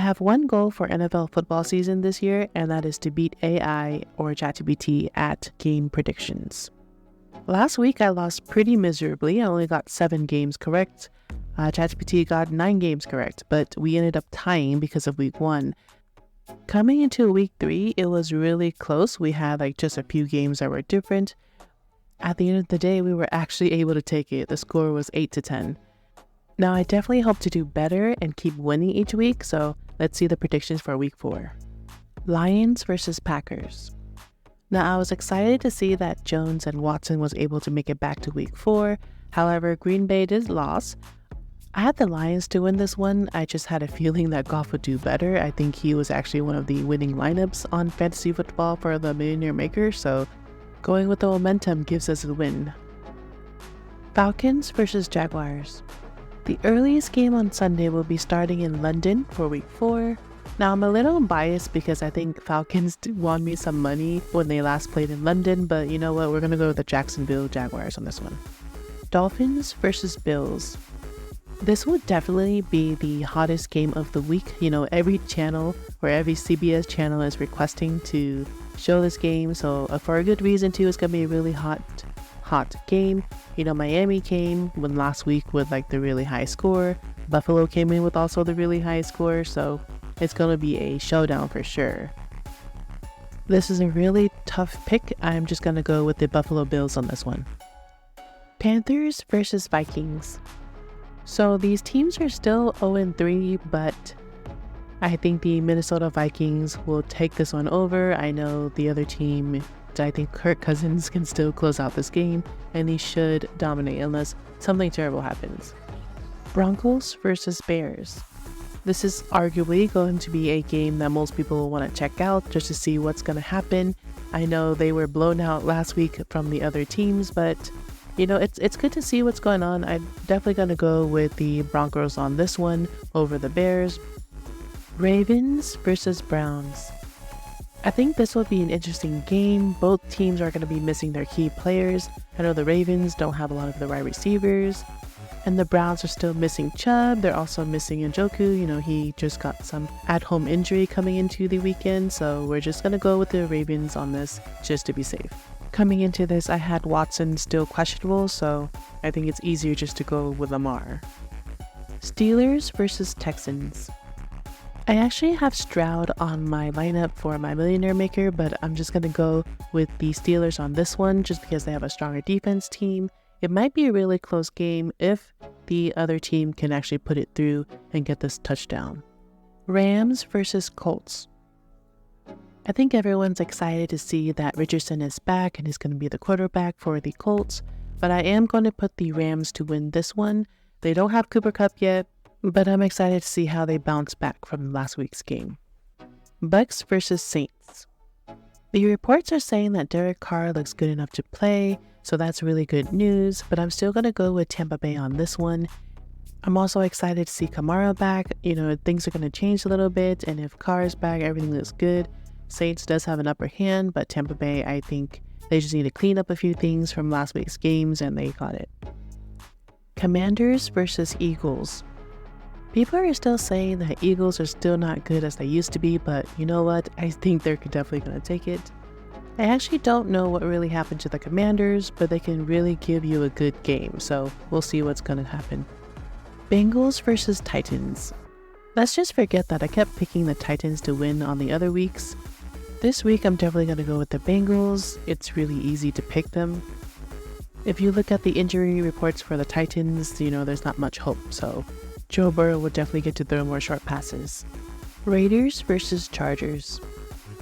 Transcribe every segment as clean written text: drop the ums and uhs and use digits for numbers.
I have one goal for NFL football season this year, and that is to beat AI or ChatGPT at game predictions. Last week, I lost pretty miserably. I only got 7 games correct. ChatGPT got 9 games correct, but we ended up tying because of week 1. Coming into week 3, it was really close. We had just a few games that were different. At the end of the day, we were actually able to take it. The score was 8-10. Now, I definitely hope to do better and keep winning each week, so let's see the predictions for week 4. Lions versus Packers. Now, I was excited to see that Jones and Watson was able to make it back to week 4. However, Green Bay did lose. I had the Lions to win this one. I just had a feeling that Goff would do better. I think he was actually one of the winning lineups on fantasy football for the Millionaire Maker, so going with the momentum gives us a win. Falcons versus Jaguars. The earliest game on Sunday will be starting in London for week 4. Now, I'm a little biased because I think Falcons won me some money when they last played in London, but you know what? We're going to go with the Jacksonville Jaguars on this one. Dolphins versus Bills. This would definitely be the hottest game of the week. Every channel or every CBS channel is requesting to show this game, so for a good reason too. It's going to be a really hot game. Miami came with last week with the really high score. Buffalo came in with also the really high score, so it's going to be a showdown for sure. This is a really tough pick. I'm just going to go with the Buffalo Bills on this one. Panthers versus Vikings. So these teams are still 0-3, but I think the Minnesota Vikings will take this one over. I know the other team, I think Kirk Cousins can still close out this game, and he should dominate unless something terrible happens. Broncos versus Bears. This is arguably going to be a game that most people will want to check out just to see what's going to happen. I know they were blown out last week from the other teams, but it's good to see what's going on. I'm definitely going to go with the Broncos on this one over the Bears. Ravens versus Browns. I think this will be an interesting game. Both teams are going to be missing their key players. I know the Ravens don't have a lot of the wide receivers, and the Browns are still missing Chubb. They're also missing Njoku. He just got some at-home injury coming into the weekend, so we're just going to go with the Ravens on this just to be safe. Coming into this, I had Watson still questionable, so I think it's easier just to go with Lamar. Steelers versus Texans. I actually have Stroud on my lineup for my Millionaire Maker, but I'm just going to go with the Steelers on this one just because they have a stronger defense team. It might be a really close game if the other team can actually put it through and get this touchdown. Rams versus Colts. I think everyone's excited to see that Richardson is back and he's going to be the quarterback for the Colts, but I am going to put the Rams to win this one. They don't have Cooper Kupp yet, but I'm excited to see how they bounce back from last week's game. Bucks versus Saints. The reports are saying that Derek Carr looks good enough to play, so that's really good news, but I'm still going to go with Tampa Bay on this one. I'm also excited to see Kamara back. Things are going to change a little bit, and if Carr's back, everything looks good. Saints does have an upper hand, but Tampa Bay, I think they just need to clean up a few things from last week's games, and they got it. Commanders versus Eagles. People are still saying that Eagles are still not good as they used to be, but you know what? I think they're definitely going to take it. I actually don't know what really happened to the Commanders, but they can really give you a good game, so we'll see what's going to happen. Bengals versus Titans. Let's just forget that I kept picking the Titans to win on the other weeks. This week, I'm definitely going to go with the Bengals. It's really easy to pick them. If you look at the injury reports for the Titans, there's not much hope, so Joe Burrow will definitely get to throw more short passes. Raiders versus Chargers.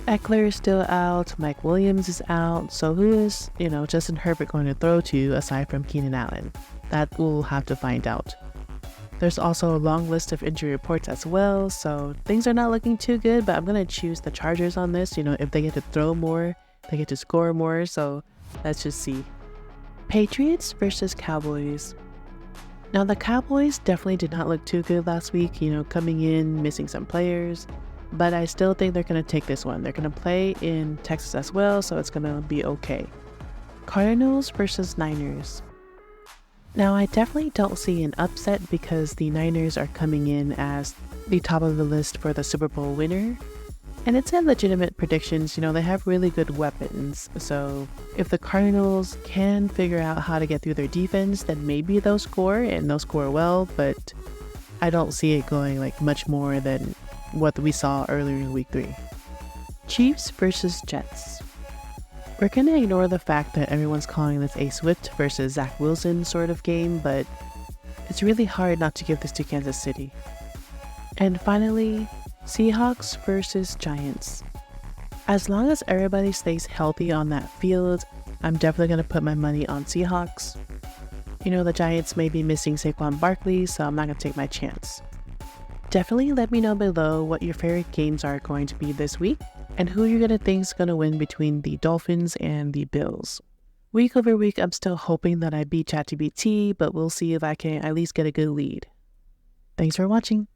Eckler is still out, Mike Williams is out, so who is, Justin Herbert going to throw to aside from Keenan Allen? That we'll have to find out. There's also a long list of injury reports as well, so things are not looking too good, but I'm going to choose the Chargers on this. If they get to throw more, they get to score more, so let's just see. Patriots versus Cowboys. Now, the Cowboys definitely did not look too good last week, coming in, missing some players, but I still think they're going to take this one. They're going to play in Texas as well, so it's going to be okay. Cardinals versus Niners. Now, I definitely don't see an upset because the Niners are coming in as the top of the list for the Super Bowl winner. And it's a legitimate predictions. They have really good weapons. So if the Cardinals can figure out how to get through their defense, then maybe they'll score and they'll score well. But I don't see it going like much more than what we saw earlier in week 3. Chiefs versus Jets. We're going to ignore the fact that everyone's calling this a Swift versus Zach Wilson sort of game, but it's really hard not to give this to Kansas City. And finally, Seahawks versus Giants. As long as everybody stays healthy on that field, I'm definitely going to put my money on Seahawks. The Giants may be missing Saquon Barkley, so I'm not going to take my chance. Definitely let me know below what your favorite games are going to be this week, and who you're going to think is going to win between the Dolphins and the Bills. Week over week, I'm still hoping that I beat ChatGPT, but we'll see if I can at least get a good lead. Thanks for watching.